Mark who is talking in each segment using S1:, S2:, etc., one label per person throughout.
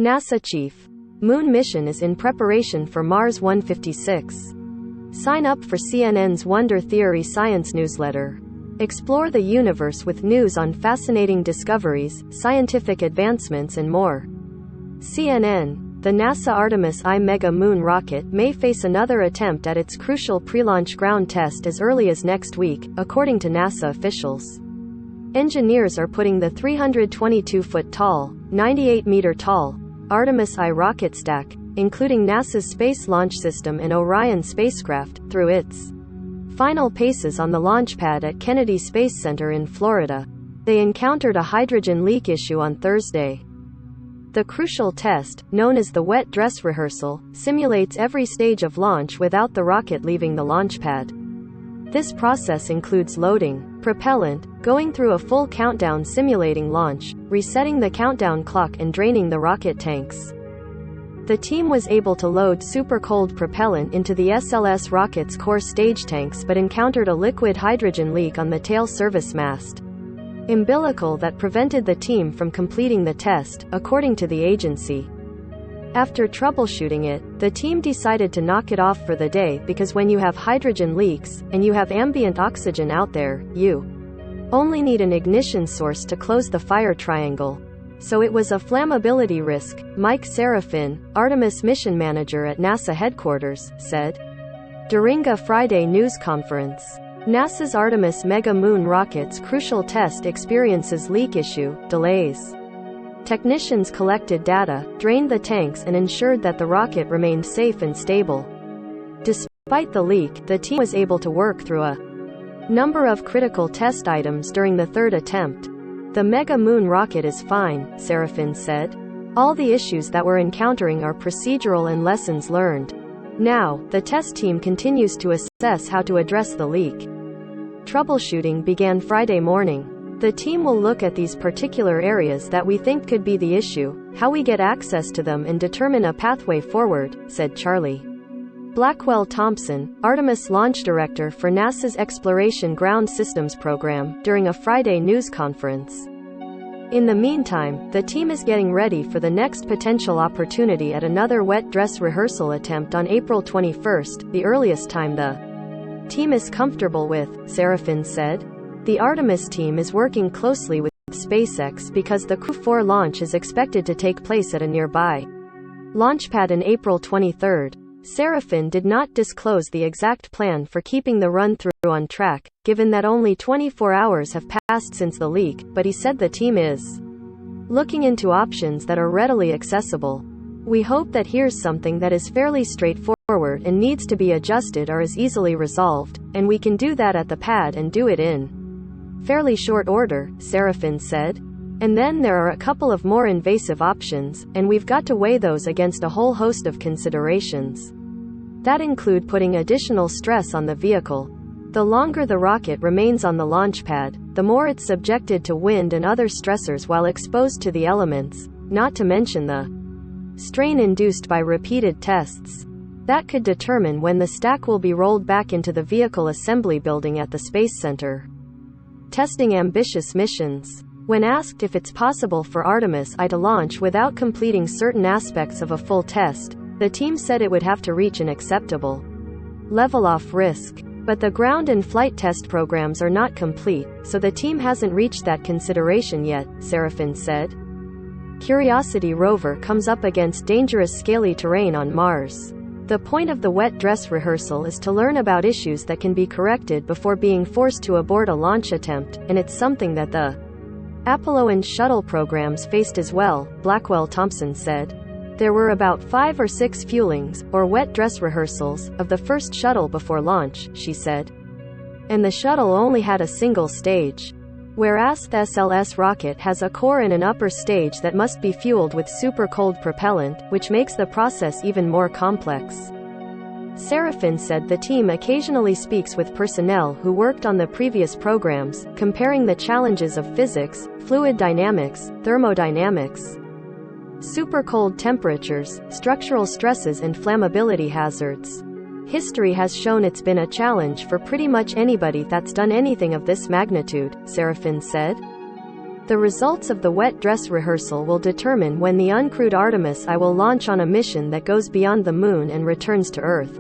S1: NASA chief. Moon mission is in preparation for Mars 156. Sign up for CNN's Wonder Theory Science newsletter. Explore the universe with news on fascinating discoveries, scientific advancements and more. CNN. The NASA Artemis I mega moon rocket may face another attempt at its crucial pre-launch ground test as early as next week, according to NASA officials. Engineers are putting the 322-foot-tall, 98-meter-tall Artemis I rocket stack, including NASA's Space Launch System and Orion spacecraft, through its final paces on the launch pad at Kennedy Space Center in Florida. They encountered a hydrogen leak issue on Thursday. The crucial test, known as the wet dress rehearsal, simulates every stage of launch without the rocket leaving the launch pad. This process includes loading propellant, going through a full countdown simulating launch, resetting the countdown clock and draining the rocket tanks. The team was able to load super cold propellant into the SLS rocket's core stage tanks but encountered a liquid hydrogen leak on the tail service mast umbilical that prevented the team from completing the test, according to the agency. After troubleshooting it, the team decided to knock it off for the day because when you have hydrogen leaks, and you have ambient oxygen out there, you only need an ignition source to close the fire triangle. So it was a flammability risk, Mike Serafin, Artemis mission manager at NASA headquarters, said during a Friday news conference. NASA's Artemis mega moon rocket's crucial test experiences leak issue, delays. Technicians collected data, drained the tanks and ensured that the rocket remained safe and stable. Despite the leak, the team was able to work through a number of critical test items during the third attempt. The Mega Moon rocket is fine, Serafin said. All the issues that we're encountering are procedural and lessons learned. Now, the test team continues to assess how to address the leak. Troubleshooting began Friday morning. The team will look at these particular areas that we think could be the issue, how we get access to them and determine a pathway forward, said Charlie Blackwell Thompson, Artemis launch director for NASA's Exploration Ground Systems program, during a Friday news conference. In the meantime, the team is getting ready for the next potential opportunity at another wet dress rehearsal attempt on April 21, the earliest time the team is comfortable with, Serafin said. The Artemis team is working closely with SpaceX because the Crew 4 launch is expected to take place at a nearby launchpad on April 23. Serafin did not disclose the exact plan for keeping the run-through on track, given that only 24 hours have passed since the leak, but he said the team is looking into options that are readily accessible. We hope that here's something that is fairly straightforward and needs to be adjusted or is easily resolved, and we can do that at the pad and do it in fairly short order, Serafin said. And then there are a couple of more invasive options, and we've got to weigh those against a whole host of considerations that include putting additional stress on the vehicle. The longer the rocket remains on the launch pad, the more it's subjected to wind and other stressors while exposed to the elements, not to mention the strain induced by repeated tests. That could determine when the stack will be rolled back into the vehicle assembly building at the Space Center. Testing ambitious missions. When asked if it's possible for Artemis I to launch without completing certain aspects of a full test, the team said it would have to reach an acceptable level of risk. But the ground and flight test programs are not complete, so the team hasn't reached that consideration yet, Serafin said. Curiosity rover comes up against dangerous scaly terrain on Mars. The point of the wet dress rehearsal is to learn about issues that can be corrected before being forced to abort a launch attempt, and it's something that the Apollo and shuttle programs faced as well, Blackwell Thompson said. There were about 5 or 6 fuelings, or wet dress rehearsals, of the first shuttle before launch, she said. And the shuttle only had a single stage. Whereas the SLS rocket has a core and an upper stage that must be fueled with super cold propellant, which makes the process even more complex. Serafin said the team occasionally speaks with personnel who worked on the previous programs, comparing the challenges of physics, fluid dynamics, thermodynamics, super cold temperatures, structural stresses and flammability hazards. History has shown it's been a challenge for pretty much anybody that's done anything of this magnitude, Serafin said. The results of the wet dress rehearsal will determine when the uncrewed Artemis I will launch on a mission that goes beyond the Moon and returns to Earth.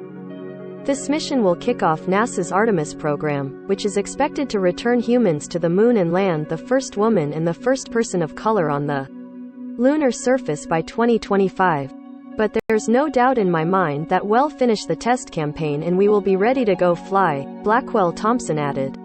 S1: This mission will kick off NASA's Artemis program, which is expected to return humans to the Moon and land the first woman and the first person of color on the lunar surface by 2025. But there's no doubt in my mind that we'll finish the test campaign and we will be ready to go fly, Blackwell Thompson added.